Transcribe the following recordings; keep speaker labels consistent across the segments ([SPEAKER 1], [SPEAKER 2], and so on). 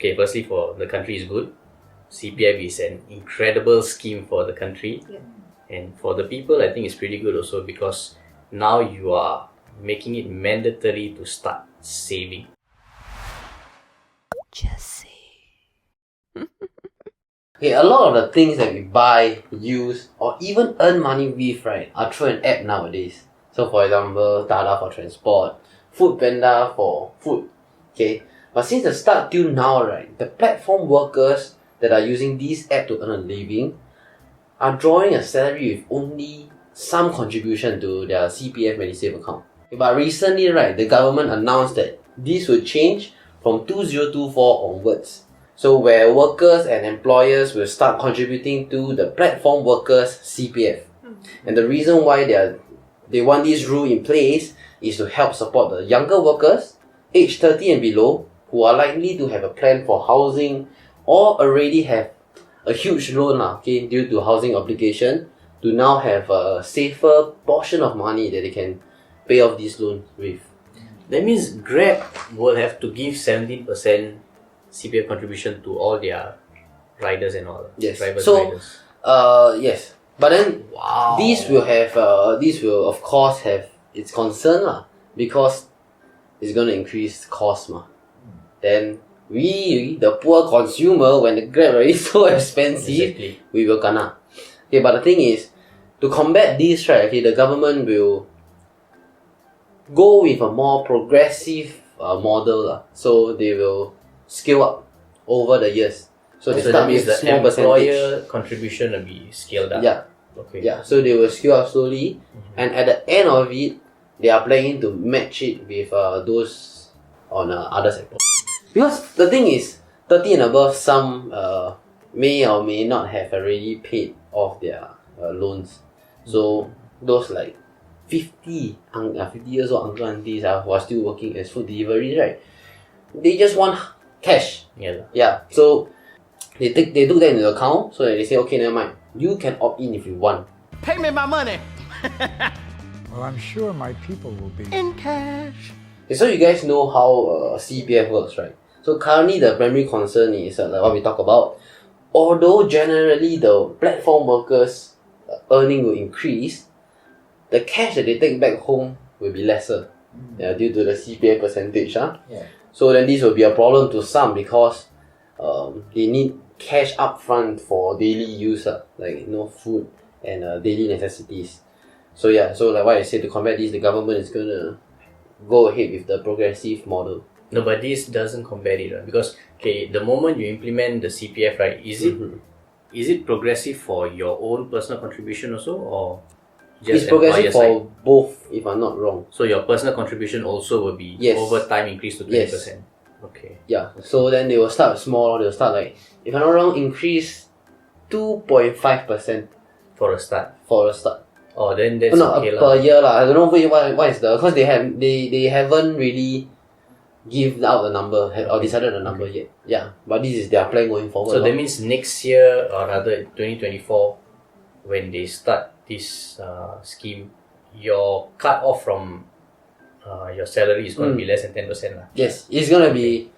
[SPEAKER 1] okay, firstly for the country is good. CPF is an incredible scheme for the country.
[SPEAKER 2] Yeah.
[SPEAKER 1] And for the people, I think it's pretty good also because now you are making it mandatory to start saving.
[SPEAKER 3] Just say.
[SPEAKER 4] Okay, a lot of the things that we buy, use, or even earn money with, right, are through an app nowadays. So for example, Tada for transport, Foodpanda for food. Okay, but since the start till now, right, the platform workers that are using this app to earn a living are drawing a salary with only some contribution to their CPF Medisave account. But recently, right, the government announced that this will change from 2024 onwards. So where workers and employers will start contributing to the platform workers' CPF. And the reason why they want this rule in place is to help support the younger workers, aged 30 and below, who are likely to have a plan for housing or already have a huge loan due to housing obligation, to now have a safer portion of money that they can pay off this loan with.
[SPEAKER 1] That means Grab will have to give 17% CPF contribution to all their riders and all.
[SPEAKER 4] Yes.
[SPEAKER 1] Private
[SPEAKER 4] So,
[SPEAKER 1] riders.
[SPEAKER 4] yes. But then
[SPEAKER 1] Wow.
[SPEAKER 4] this will of course have its concern because it's gonna increase cost Then we, the poor consumer, when the Grab is so expensive,
[SPEAKER 1] Exactly.
[SPEAKER 4] we will kena. Okay, but the thing is, to combat this, right, okay, the government will go with a more progressive model. So they will scale up over the years. So they
[SPEAKER 1] So
[SPEAKER 4] start
[SPEAKER 1] that means
[SPEAKER 4] with
[SPEAKER 1] the
[SPEAKER 4] small percentage.
[SPEAKER 1] employer contribution will be scaled up.
[SPEAKER 4] Yeah.
[SPEAKER 1] Okay.
[SPEAKER 4] Yeah, so they will scale up slowly, and at the end of it, they are planning to match it with those on other sectors. Because the thing is, 30 and above, some may or may not have already paid off their loans. So those like 50 years old uncle aunties who are still working as food delivery, right? They just want cash.
[SPEAKER 1] Yeah.
[SPEAKER 4] Yeah, so they took that into account, so that they say, okay, never mind. You can opt in if you want.
[SPEAKER 5] Pay me my money.
[SPEAKER 6] Well, I'm sure my people will be.
[SPEAKER 5] In cash.
[SPEAKER 4] Okay, so you guys know how CPF works, right? So currently the primary concern is like what we talk about. Although generally the platform workers' earning will increase, the cash that they take back home will be lesser due to the CPF percentage.
[SPEAKER 2] Yeah.
[SPEAKER 4] So then this will be a problem to some because they need cash upfront for daily use, like food and daily necessities. So yeah, so like what I said, to combat this, the government is gonna go ahead with the progressive model.
[SPEAKER 1] No, but this doesn't combat it, right? Because the moment you implement the CPF, right, is it progressive for your own personal contribution also, or just
[SPEAKER 4] It's progressive
[SPEAKER 1] employer
[SPEAKER 4] for both, if I'm not wrong.
[SPEAKER 1] So your personal contribution also will be over time increased to 20%.
[SPEAKER 4] Yes.
[SPEAKER 1] Okay.
[SPEAKER 4] Yeah, so then they will start small. They will start like, if I'm not wrong, increase 2.5%
[SPEAKER 1] For a start.
[SPEAKER 4] for a start.
[SPEAKER 1] Oh, then that's
[SPEAKER 4] No,
[SPEAKER 1] okay
[SPEAKER 4] per
[SPEAKER 1] lah.
[SPEAKER 4] year lah. I don't know what is the, because they haven't really give out the number or decided the number yet. Yeah, but this is their plan going forward.
[SPEAKER 1] So that means next year, or rather 2024, when they start this scheme, your cut off from your salary is going to be less than 10% lah.
[SPEAKER 4] Yes, it's gonna be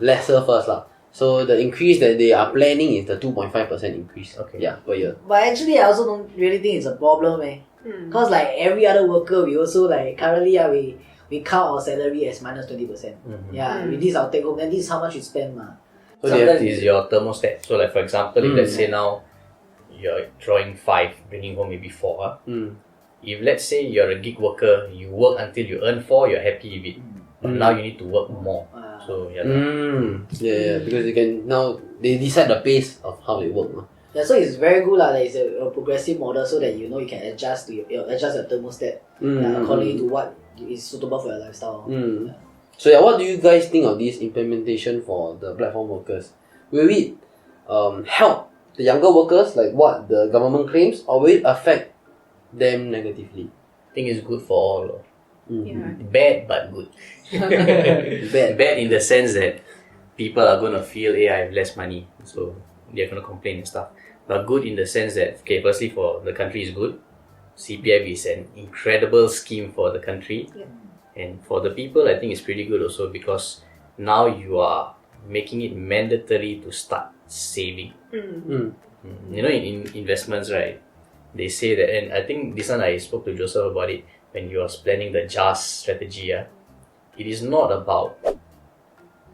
[SPEAKER 4] lesser first lah. So the increase that they are planning is the 2.5% increase.
[SPEAKER 1] Okay.
[SPEAKER 4] Yeah, per year.
[SPEAKER 2] But actually, I also don't really think it's a problem, Because like every other worker, we also like currently we count our salary as minus 20%. Yeah, this is our take home, and this is how much we spend,
[SPEAKER 4] So they have
[SPEAKER 1] Sometimes
[SPEAKER 4] to,
[SPEAKER 1] is your thermostat. So like for example, if let's say now you're drawing 5, bringing home maybe 4. If let's say you're a gig worker, you work until you earn 4, you're happy with it. But now you need to work more. So yeah.
[SPEAKER 4] yeah, because they decide the pace of how they work.
[SPEAKER 2] Yeah, so it's very good that it's a progressive model, so that you can adjust adjust your thermostat according to what is suitable for your lifestyle. Yeah.
[SPEAKER 4] So yeah, what do you guys think of this implementation for the platform workers? Will it help the younger workers like what the government claims, or will it affect them negatively?
[SPEAKER 1] I think it's good for all.
[SPEAKER 3] Yeah.
[SPEAKER 1] Bad but good. Bad in the sense that people are going to feel, hey, I have less money, so they're going to complain and stuff. But good in the sense that, firstly for the country is good. CPF is an incredible scheme for the country.
[SPEAKER 3] Yeah.
[SPEAKER 1] And for the people, I think it's pretty good also because now you are making it mandatory to start saving. You know, in investments, right? They say that, and I think this one I spoke to Joseph about it when he was planning the JAS strategy. It is not about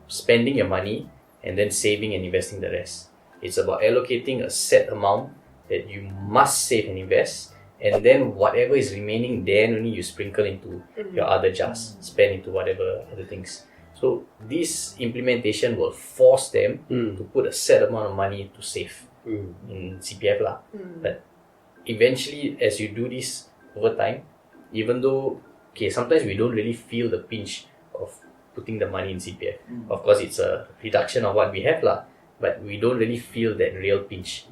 [SPEAKER 1] spending your money and then saving and investing the rest. It's about allocating a set amount that you must save and invest, and then whatever is remaining, then only you sprinkle into your other JAS, spend into whatever other things. So this implementation will force them to put a set amount of money to save in CPF lah. But eventually, as you do this over time, even though sometimes we don't really feel the pinch of putting the money in CPF. Of course, it's a reduction of what we have lah, but we don't really feel that real pinch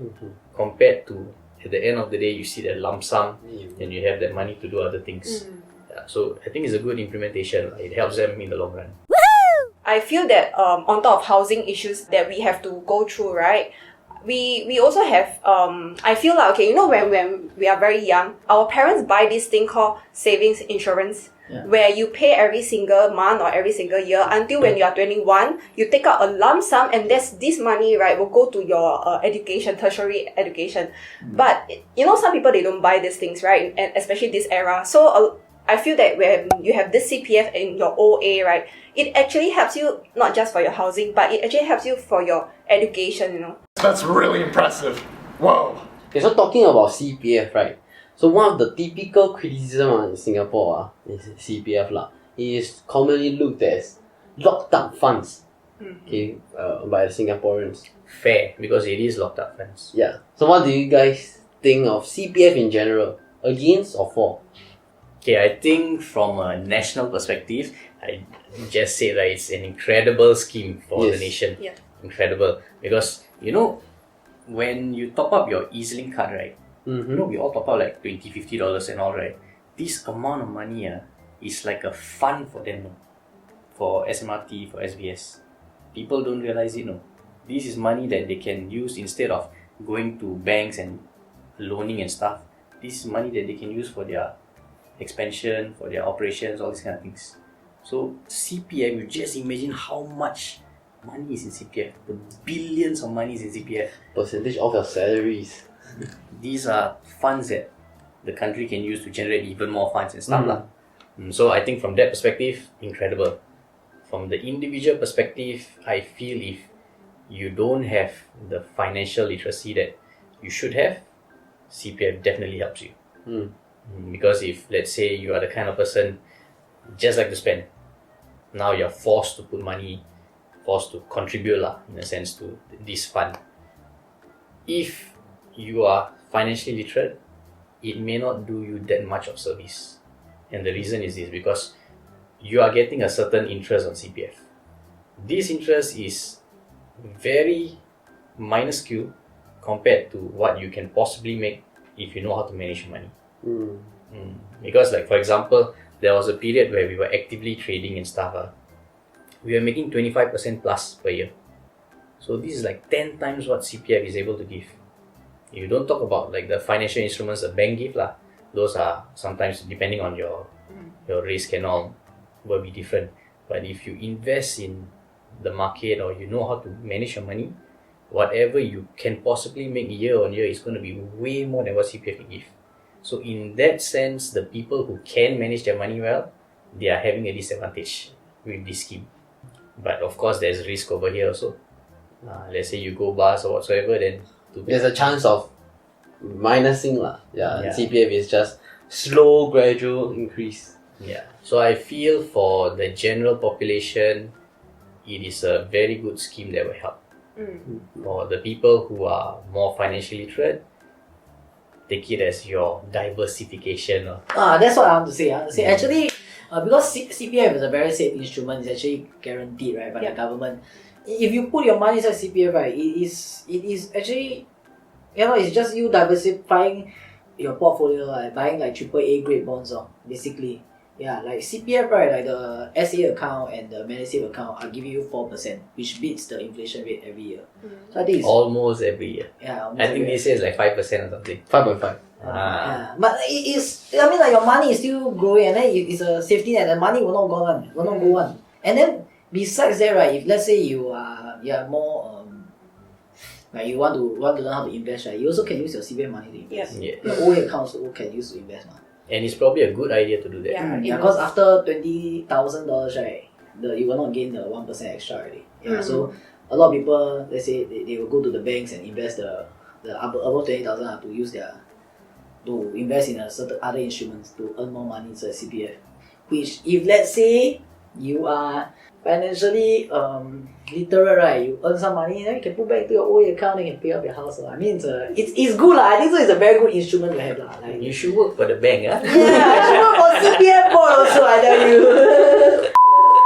[SPEAKER 1] compared to at the end of the day you see that lump sum and you have that money to do other things. So I think it's a good implementation. It helps them in the long run.
[SPEAKER 3] I feel that on top of housing issues that we have to go through, right? We also have I feel like, okay, you know, when we are very young, our parents buy this thing called savings insurance, where you pay every single month or every single year until when you are 21, you take out a lump sum, and this money, right, will go to your education, tertiary education. But you know, some people, they don't buy these things, right, and especially this era. So I feel that when you have this CPF in your OA, right, it actually helps you not just for your housing, but it actually helps you for your education, you know.
[SPEAKER 7] That's really impressive. Whoa.
[SPEAKER 4] Okay, so talking about CPF, right? So one of the typical criticism in Singapore is CPF lah. It is commonly looked as locked up funds. Okay, by the Singaporeans.
[SPEAKER 1] Fair, because it is locked up funds.
[SPEAKER 4] Yeah. So what do you guys think of CPF in general? Against or for?
[SPEAKER 1] Okay, I think from a national perspective, I just say that it's an incredible scheme for the nation.
[SPEAKER 3] Yeah.
[SPEAKER 1] Incredible. Because, you know, when you top up your EZ-Link card, right? You know, we all top up like $20, $50 and all, right? This amount of money is like a fund for them, for SMRT, for SBS. People don't realize it, no. This is money that they can use instead of going to banks and loaning and stuff. This is money that they can use for their expansion, for their operations, all these kind of things. So CPF, you just imagine how much money is in CPF. The billions of money is in CPF.
[SPEAKER 4] Percentage of your salaries.
[SPEAKER 1] These are funds that the country can use to generate even more funds and stuff lah. So I think from that perspective, incredible. From the individual perspective, I feel if you don't have the financial literacy that you should have, CPF definitely helps you. Because if, let's say, you are the kind of person just like to spend, now you're forced to put money, forced to contribute lah, in a sense, to this fund. If you are financially literate, it may not do you that much of service. And the reason is this, because you are getting a certain interest on CPF. This interest is very minuscule compared to what you can possibly make if you know how to manage your money. Because, like, for example, there was a period where we were actively trading and stuff. We were making 25% plus per year. So this is like 10 times what CPF is able to give. You don't talk about like the financial instruments the bank give lah. Those are sometimes, depending on your risk and all, will be different. But if you invest in the market, or you know how to manage your money, whatever you can possibly make year on year is going to be way more than what CPF can give. So in that sense, the people who can manage their money well, they are having a disadvantage with this scheme. But of course, there's risk over here also. Let's say you go bust or whatsoever, then
[SPEAKER 4] there's a chance of minusing lah. CPF is just slow, gradual increase.
[SPEAKER 1] So I feel for the general population, it is a very good scheme that will help. For the people who are more financially literate, take it as your diversification.
[SPEAKER 2] That's what I want to say. Actually, because CPF is a very safe instrument, it's actually guaranteed, right, by the government. If you put your money inside CPF, right, it is actually, you know, it's just you diversifying your portfolio, like buying like AAA grade bonds, basically. Yeah, like CPF, right, like the SA account and the MediSave account are giving you 4%, which beats the inflation rate every year. So I think it's
[SPEAKER 1] almost every year.
[SPEAKER 2] Yeah,
[SPEAKER 1] I think this year is like 5% or something.
[SPEAKER 4] 5.5.
[SPEAKER 2] Yeah, but it is, I mean, like your money is still growing, and then it's a safety net. The money will not go on, And then besides that, right, if let's say you are more like you want to learn how to invest, right, you also can use your CPF money to invest.
[SPEAKER 1] Yeah.
[SPEAKER 2] Your OA account also can use to invest,
[SPEAKER 1] And it's probably a good idea to do that.
[SPEAKER 3] Yeah.
[SPEAKER 2] Yeah, because after $20,000, right, you will not gain the 1% extra already. Yeah, so a lot of people, let's say they will go to the banks and invest the above 20,000 to use to invest in a certain other instruments to earn more money to CPF. Which, if let's say you are financially literate, right, you earn some money, then you can put back to your OA account and you can pay off your house. So, I mean, it's good. I think so. It's a very good instrument to have. Like,
[SPEAKER 1] You should work for the bank.
[SPEAKER 2] yeah, I should work for CPF board also, I tell you.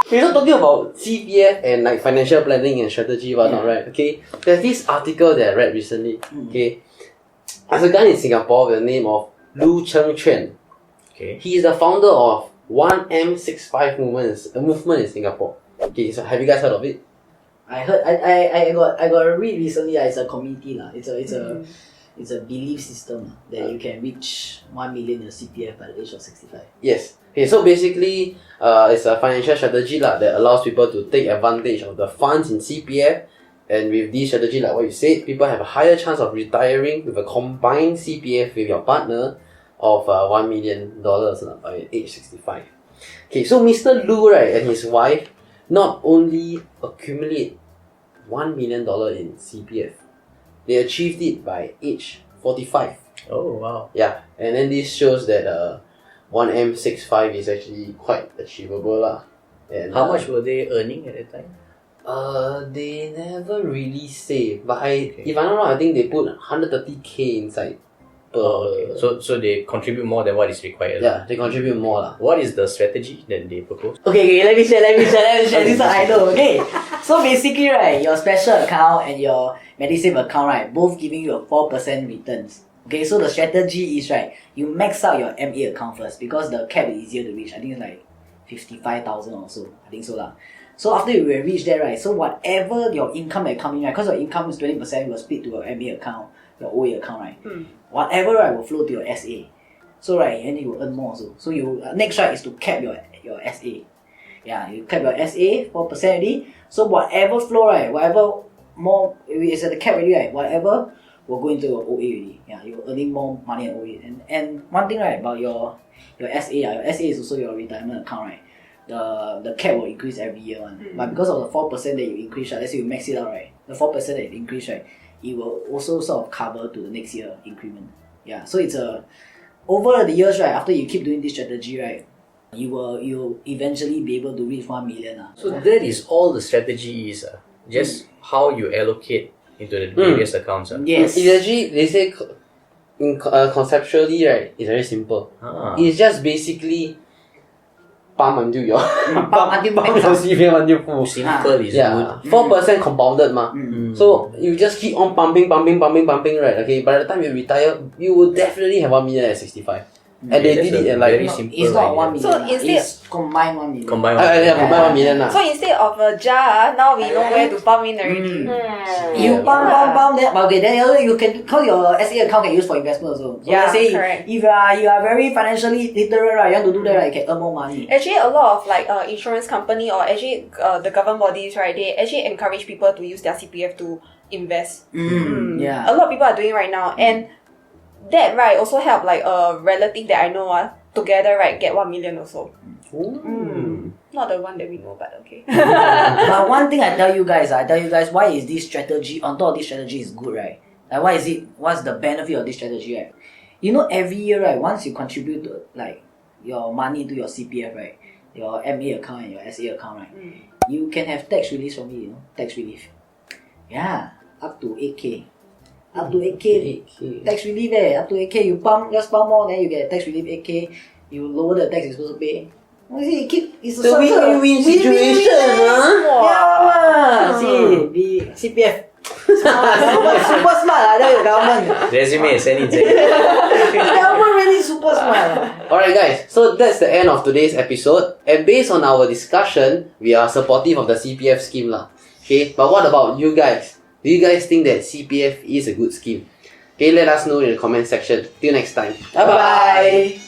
[SPEAKER 4] Okay, so talking about CPF and like financial planning and strategy, whatnot, right? Okay, there's this article that I read recently. Okay, there's a guy in Singapore with the name of Lu Cheng Chuan.
[SPEAKER 1] Okay.
[SPEAKER 4] He is the founder of 1M65 movement in Singapore. Okay, so have you guys heard of it?
[SPEAKER 2] I heard. I got a read recently. It's a community lah. It's a belief system that you can reach 1 million in CPF by the age of 65.
[SPEAKER 4] Yes. Okay, so basically, it's a financial strategy that allows people to take advantage of the funds in CPF. And with this strategy, like what you said, people have a higher chance of retiring with a combined CPF with your partner of $1 million by age 65. Okay, so Mr. Lu, right, and his wife not only accumulate $1 million in CPF, they achieved it by age 45.
[SPEAKER 1] Oh, wow.
[SPEAKER 4] Yeah, and then this shows that 1M65 is actually quite achievable lah. And
[SPEAKER 1] How much were they earning at that time?
[SPEAKER 4] They never really say, but if I'm not wrong, I think they put 130k inside.
[SPEAKER 1] Okay. So they contribute more than what is required.
[SPEAKER 4] Yeah, they contribute more lah.
[SPEAKER 1] What is the strategy that they propose?
[SPEAKER 2] Okay, let me share. This one I know. Okay, so basically, right, your special account and your Medisave account, right, both giving you a 4% returns. Okay, so the strategy is, right, you max out your MA account first because the cap is easier to reach. I think it's like 55,000 or so. I think so lah. So after you will reach there, right, so whatever your income that come in, right, because your income is 20%, will split to your MA account, your OA account, right. Whatever, right, will flow to your SA. So, right, and you will earn more also. So you next, right, is to cap your SA. Yeah, you cap your SA 4% already. So whatever flow, right, whatever more, it's at the cap already, right, whatever will go into your OA already. Yeah, you're earning more money in OA. And one thing, right, about your SA, your SA is also your retirement account, right. The cap will increase every year one. But because of the 4% that you increase, right, let's say you max it out, right, the 4% that you increase, right, it will also sort of cover to the next year increment. Yeah, so it's over the years, right, after you keep doing this strategy, right, you'll eventually be able to reach 1 million.
[SPEAKER 1] So that is all the strategy is. Just how you allocate into the various accounts.
[SPEAKER 2] Yes.
[SPEAKER 4] It's actually, they say conceptually, right, it's very simple. It's just basically pump until your CPF until full.
[SPEAKER 1] Simple is
[SPEAKER 4] Yeah,
[SPEAKER 1] good.
[SPEAKER 4] 4% compounded ma. So you just keep on pumping, right? Okay, by the time you retire, you will definitely have 1 million at 65. And they did it at like
[SPEAKER 1] very simple.
[SPEAKER 2] It's not 1 million.
[SPEAKER 3] So instead-
[SPEAKER 2] it's combined 1 million.
[SPEAKER 1] Combine.
[SPEAKER 4] combine 1 million lah.
[SPEAKER 3] So instead of a jar, now we know where to pump in already.
[SPEAKER 2] You pump then okay, then you can, cause your SA account can use for investment also. So
[SPEAKER 3] Yeah,
[SPEAKER 2] let's say
[SPEAKER 3] correct.
[SPEAKER 2] if you are very financially literate, right, you want to do that, right, you can earn more money.
[SPEAKER 3] Actually, a lot of like insurance company or actually the government bodies, right, they actually encourage people to use their CPF to invest.
[SPEAKER 2] Yeah.
[SPEAKER 3] A lot of people are doing right now, and that, right, also help like a relative that I know together, right, get 1 million also. Not the one that we know, but okay.
[SPEAKER 2] But one thing I tell you guys why is this strategy, on top of this strategy, is good, right? Like what's the benefit of this strategy, right? You know, every year, right, once you contribute to, like, your money to your CPF, right, your MA account and your SA account, right, you can have tax release from it, tax relief. Yeah, up to 8K. Up to 8K. Tax relief, up to 8K. You just pump more, then you get tax relief 8K. You lower the tax you're supposed to pay. You see, it's a
[SPEAKER 4] win-win situation,
[SPEAKER 2] Yeah, see, the CPF. Super smart, I tell you, government.
[SPEAKER 1] Resume, send it.
[SPEAKER 2] The government really super smart.
[SPEAKER 4] Alright guys, so that's the end of today's episode. And based on our discussion, we are supportive of the CPF scheme lah. Okay, but what about you guys? Do you guys think that CPF is a good scheme? Okay, let us know in the comment section. Till next time. Bye-bye.
[SPEAKER 2] Bye.